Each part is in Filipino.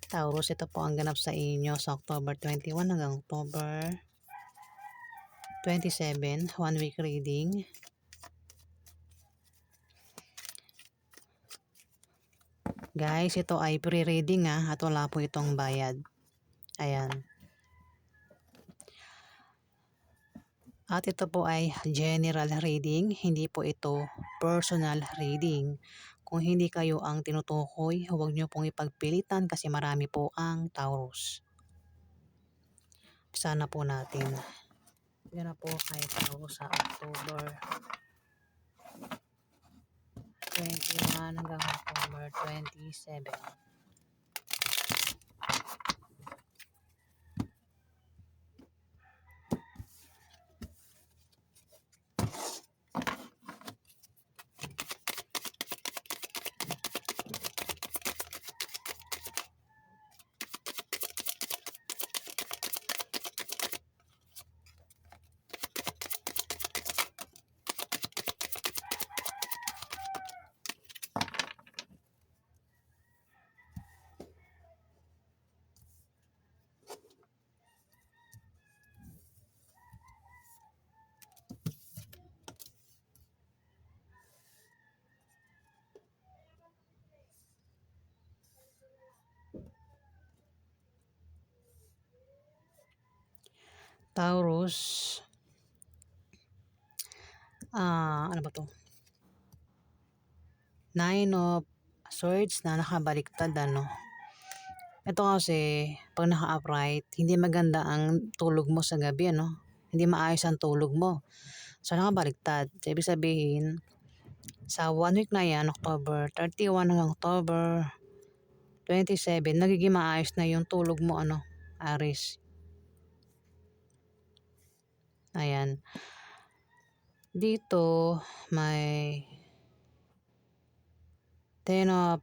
Taurus, ito po ang ganap sa inyo sa October 21 hanggang October 27, 1 week reading. Guys, ito ay pre-reading at wala po itong bayad. Ayan. At ito po ay general reading, hindi po ito personal reading. Kung hindi kayo ang tinutukoy, huwag nyo pong ipagpilitan kasi marami po ang Taurus. Sana po natin. Yan na po kay Taurus sa October 21 hanggang October 27. Taurus, ano ba to? 9 of Swords na nakabaliktad, ano. Ito kasi, pag naka-upright, hindi maganda ang tulog mo sa gabi, ano. Hindi maayos ang tulog mo. So, nakabaliktad. So, ibig sabihin, sa 1 week na yan, October 31 hanggang October 27, nagiging maayos na yung tulog mo, ano, Aries. Ayan. Dito, may 10 of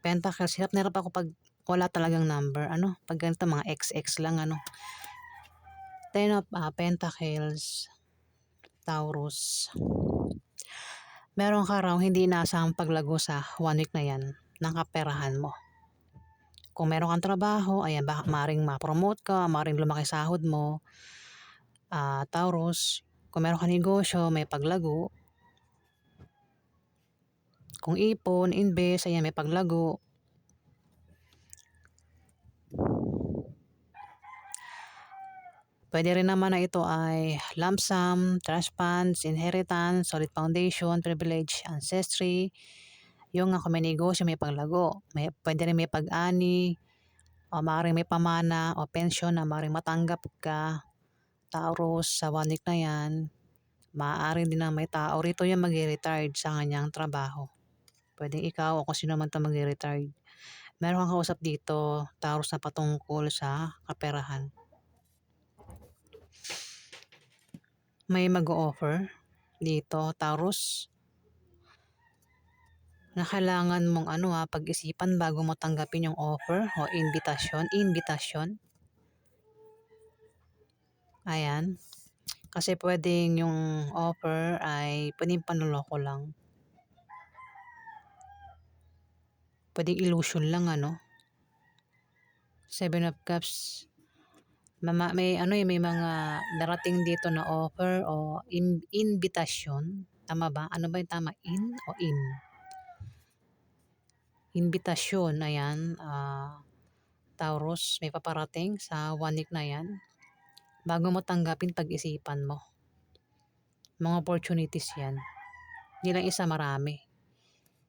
Pentacles. Hirap na hirap ako pag wala talagang number. Ano? Pag ganito, mga XX lang, ano. 10 of Pentacles, Taurus. Meron ka raw hindi inaasahang paglago sa 1 week na yan ng kaperahan mo. Kung meron kang trabaho, ayan, baka maring ma-promote ka, maring lumaki sahod mo. Taurus, kung meron kang negosyo, may paglago. Kung ipon, invest, ayan, may paglago. Pwede rin naman na ito ay lump sum, trust funds, inheritance, solid foundation, privilege, ancestry. Yung kung may negosyo, may paglago. Pwede rin may pag-ani, o maaaring may pamana o pension na maaaring matanggap ka. Taurus, sa 1 week na yan, maaaring din na may tao rito yung mag-retired sa kanyang trabaho. Pwedeng ikaw o kung sino man ito mag-retired. Meron kang kausap dito, Taurus, na patungkol sa kaperahan. May mag-o-offer dito, Taurus, na kailangan mong pag-isipan bago mo tanggapin yung offer o invitation. Ayan. Kasi pwedeng yung offer ay pwedeng panloloko lang. Pwedeng illusion lang, ano. 7 of Cups. May mga darating dito na offer o invitation. Tama ba? Ano ba yung tama? In o in? Invitation, ayan. Taurus, may paparating sa 1 week na yan. Bago mo tanggapin, pag-isipan mo. Mga opportunities yan. Hindi lang isa, marami.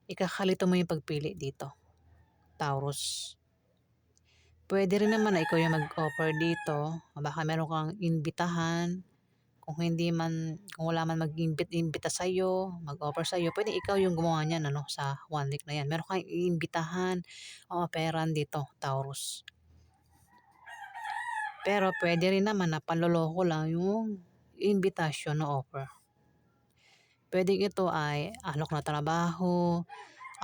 Ikakalito mo yung pagpili dito, Taurus. Pwede rin naman na ikaw yung mag-offer dito. Baka meron kang imbitahan. Kung wala man mag-imbita sa'yo, mag-offer sa'yo, pwede ikaw yung gumawa niyan, ano, sa 1 week na yan. Meron kang iimbitahan o operan dito, Taurus. Pero pwede rin naman na panloloko lang yung invitation na offer. Pwede ito ay alok na trabaho,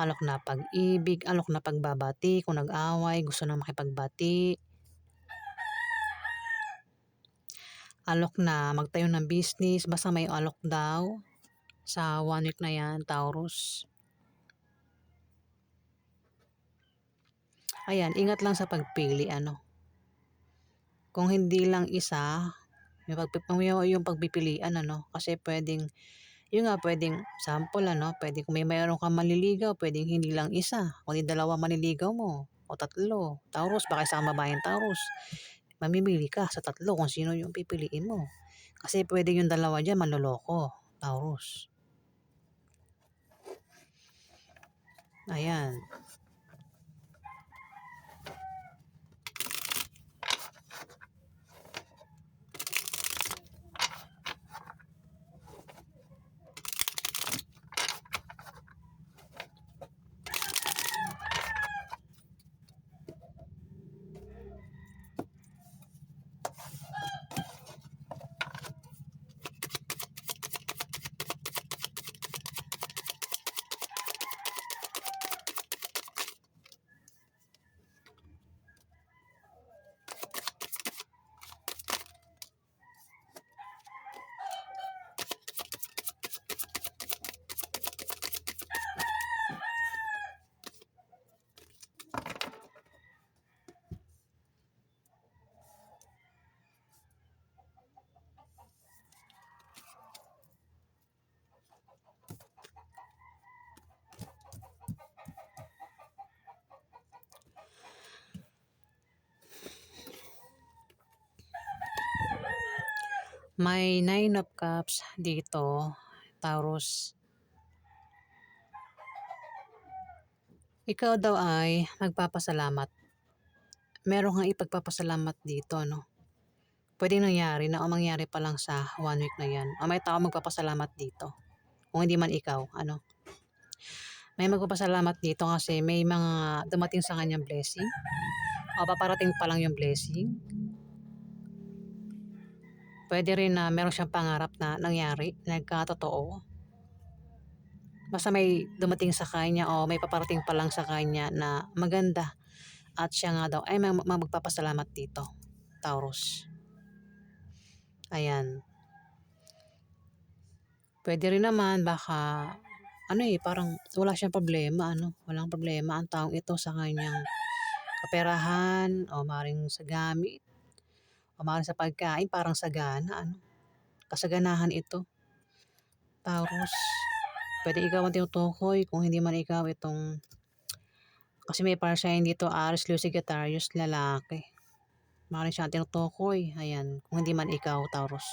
alok na pag-ibig, alok na pagbabati, kung nag-away, gusto na makipagbati. Alok na magtayo ng business, basta may alok daw sa 1 week na yan, Taurus. Ayan, ingat lang sa pagpili Kung hindi lang isa, yung pagpipilian kasi yun nga puwedeng sample puwedeng kung mayroon kang manliligaw puwedeng hindi lang isa, kundi 2 manliligaw mo o 3. Taurus baka isa kang babaeng Taurus, mamimili ka sa 3 kung sino yung pipiliin mo. Kasi puwedeng yung 2 diyan manloloko, Taurus. Ayan. May 9 of Cups dito, Taurus. Ikaw daw ay magpapasalamat. Meron kang ipagpapasalamat dito Puwedeng nangyari na o mangyari pa lang sa 1 week na 'yan o may taong magpapasalamat dito. Kung hindi man ikaw may magpapasalamat dito kasi may mga dumating sa kanyang blessing o paparating pa lang yung blessing. Puwede rin na meron siyang pangarap na nangyari, nagkatotoo. Basta may dumating sa kanya o may paparating pa lang sa kanya na maganda at siya nga daw ay magpapasalamat dito, Taurus. Ayan. Puwede rin naman baka parang wala siyang problema walang problema ang taong ito sa kanyang kaperahan o maaaring sa gamit o maaaring sa pagkain parang sagana kasaganahan ito, Taurus. Puwedeng ikaw ang tinutukoy kung hindi man ikaw itong kasi may para sign dito Aries, Leo, Sagittarius, lalaki. Maaaring siya ang tinutukoy, ayan, kung hindi man ikaw, Taurus.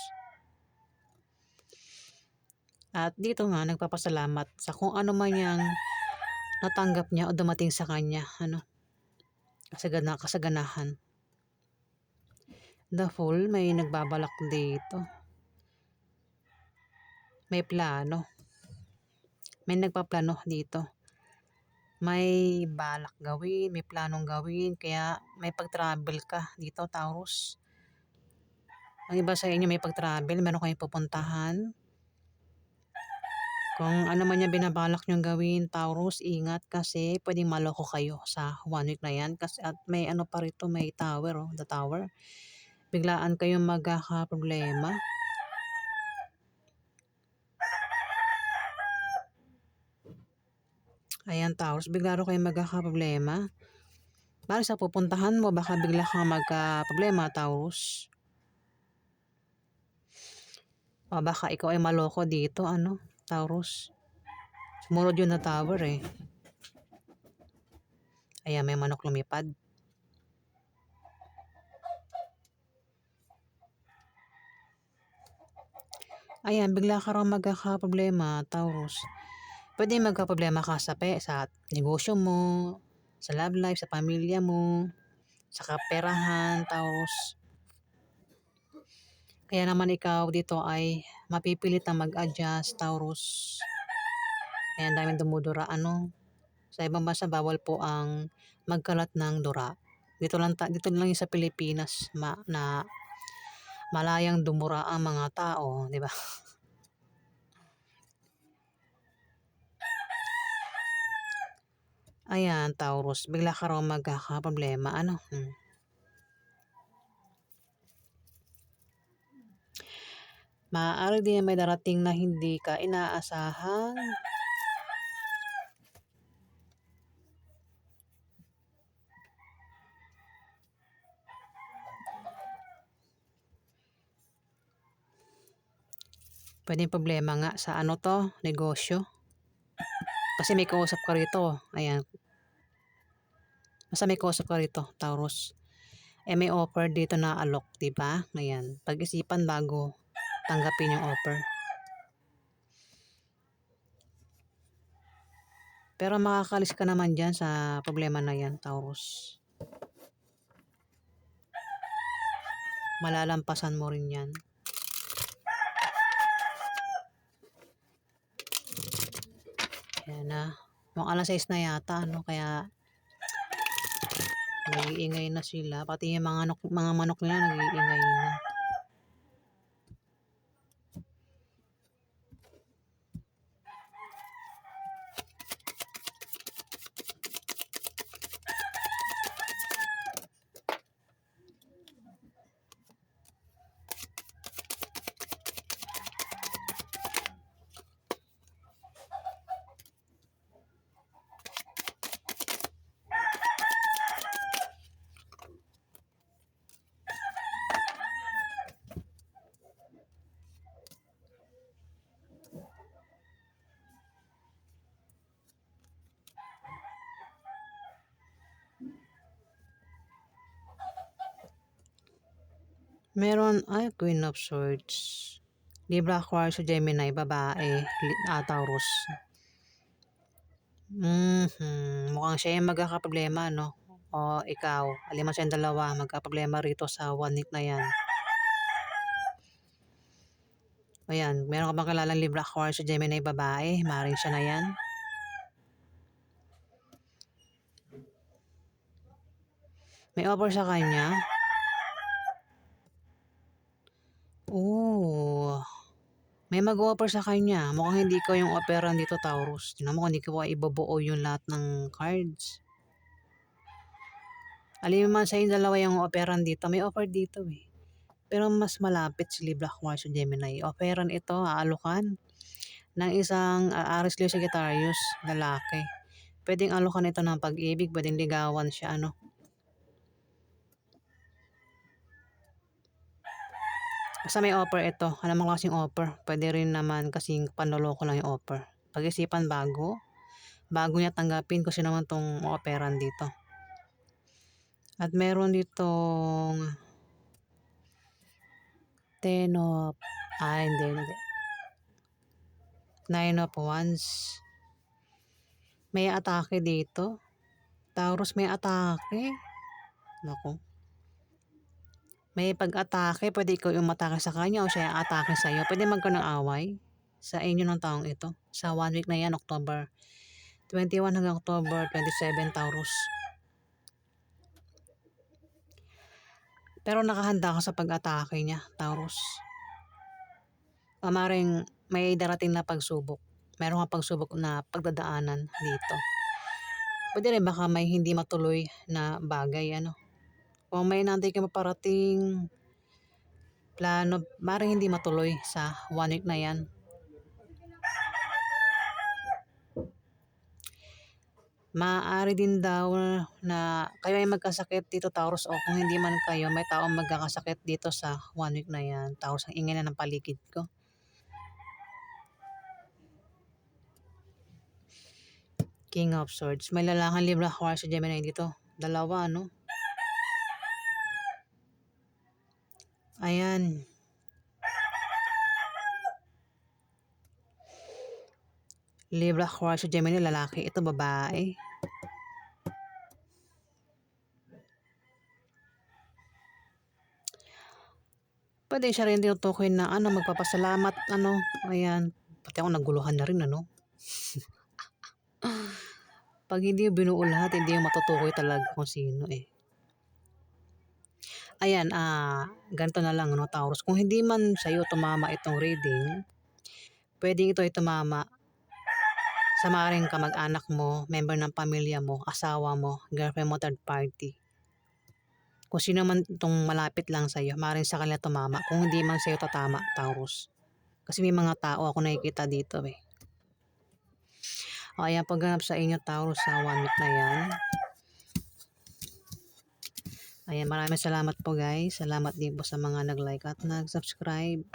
At dito nga nagpapasalamat sa kung ano man yang natanggap niya o dumating sa kanya kasaganahan. The Fool may nagbabalak dito. May plano. May nagpaplano dito. May balak gawin, may planong gawin kaya may pag-travel ka dito, Taurus. Ang iba sa inyo may pag-travel, meron kayong pupuntahan. Kung ano man yung binabalak niyong gawin, Taurus, ingat kasi pwedeng maloko kayo sa 1 week na yan. Kasi at may pa rito, may tower, the tower. Biglaan kayong magkakaproblema. Ayan, Taurus, bigla rin kayong magkakaproblema. Para sa pupuntahan mo, baka bigla kang magkaproblema, Taurus. O baka ikaw ay maloko dito, Taurus. Sumunod yun na tower eh. Ayan, may manok lumipad. Ayan, bigla ka raw magkakaproblema, Taurus. Pwede magkaproblema ka sa negosyo mo, sa love life, sa pamilya mo, sa kaperahan, Taurus. Kaya naman ikaw dito ay mapipilit na mag-adjust, Taurus. Ayan, daming dumudura, Sa ibang bansa, bawal po ang magkalat ng dura. Dito lang yung sa Pilipinas na malayang dumura ang mga tao, di ba? Ayan, Taurus, bigla ka raw magkakaproblema, Maaari din may darating na hindi ka inaasahan. Pwedeng problema nga sa ano 'to, negosyo. Kasi may kausap ka rito, ayan. Basta may kausap ka rito, Taurus. May offer dito na alok, 'di ba? Ayan, pag-isipan bago tanggapin yung offer. Pero makakaalis ka naman diyan sa problema na 'yan, Taurus. Malalampasan mo rin 'yan. Ayan na. Mukhang alas 6 na yata, ano, kaya nag-iingay na sila. Pati yung mga manok nila nag-iingay na. Meron, Queen of Swords. Libra, Aquarius, Gemini, babae, Taurus. Mukhang siya yung magkakaproblema, no? O ikaw, alin man sa dalawa, magkaproblema rito sa 1 week na yan. Ayan, meron ka bang kilalang Libra, Aquarius, Gemini, babae? Maaaring siya na yan. May offer sa kanya. May mag-offer sa kanya. Mukhang hindi ko yung operan dito, Taurus. Tingnan mo kung hindi ko ibubuo yung lahat ng cards. Alin man sa yung dalawa yung operan dito, may offer dito eh. Pero mas malapit si Libra, Aquarius, Gemini. Operan ito, aalukan ng isang Aries, Leo, Sagittarius, lalaki. Pwedeng alukan ito ng pag-ibig, pwedeng ligawan siya, ano. Basta may offer ito. Alam mo kasing offer. Pwede rin naman kasing panloloko lang yung offer. Pag-isipan bago niya tanggapin kung sino naman tong operan dito. At meron ditong hindi. 9 of Wands. May atake dito. Taurus, may atake. Naku. May pag-atake, pwede ikaw yung matake sa kanya o siya yung atake sa'yo. Pwede magkaroon ng away sa inyo ng taong ito. Sa 1 week na yan, October 21 hanggang October 27, Taurus. Pero nakahanda ka sa pag-atake niya, Taurus. Maring may darating na pagsubok. Meron kang pagsubok na pagdadaanan dito. Pwede rin baka may hindi matuloy na bagay, ano. Kung may nantay ka maparating plano, maring hindi matuloy sa 1 week na yan. Maaari din daw na kayo ay magkasakit dito, Taurus, o kung hindi man kayo, may taong magkakasakit dito sa 1 week na yan. Taurus, ang ingay na ng paligid ko. King of Swords. May lalaking Libra, Aquarius, Gemini dito. Dalawa, no? Ayan. Libra, Aquarius, Gemini, lalaki. Ito, babae. Pwede siya rin tinutukoy na magpapasalamat, ayan. Pati ako naguluhan na rin, ano. Pag hindi binuo lahat, hindi yung matutukoy talaga kung sino eh. Ayan, ganito na lang, no, Taurus. Kung hindi man sa'yo tumama itong reading, pwedeng ito ay tumama sa maaaring kamag-anak mo, member ng pamilya mo, asawa mo, girlfriend mo, third party. Kung sino man itong malapit lang sa'yo, maaaring sa kanila tumama. Kung hindi man sa'yo tatama, Taurus. Kasi may mga tao ako nakikita dito eh. Ayan, pagganap sa inyo, Taurus, sa 1 week na yan. Ayan, maraming salamat po guys. Salamat din po sa mga nag-like at nag-subscribe.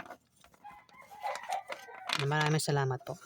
Maraming salamat po.